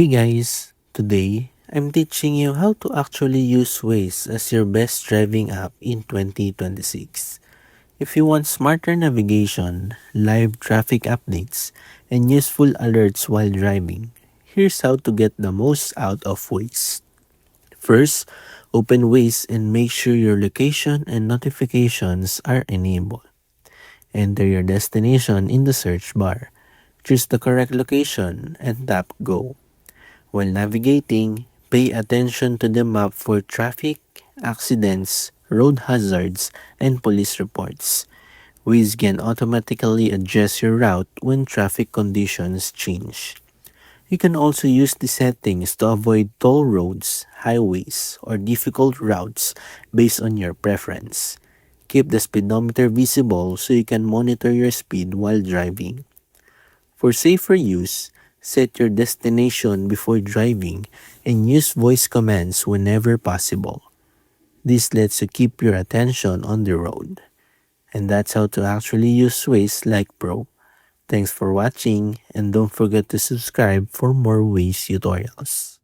Hey guys, today I'm teaching you how to actually use Waze as your best driving app in 2026. If you want smarter navigation, live traffic updates, and useful alerts while driving, here's how to get the most out of Waze. First, open Waze and make sure your location and notifications are enabled. Enter your destination in the search bar. Choose the correct location and tap Go. While navigating, pay attention to the map for traffic, accidents, road hazards, and police reports. Waze can automatically adjust your route when traffic conditions change. You can also use the settings to avoid toll roads, highways, or difficult routes based on your preference. Keep the speedometer visible so you can monitor your speed while driving. For safer use, set your destination before driving and use voice commands whenever possible. This lets you keep your attention on the road. And that's how to actually use Waze like pro. Thanks for watching and don't forget to subscribe for more Waze tutorials.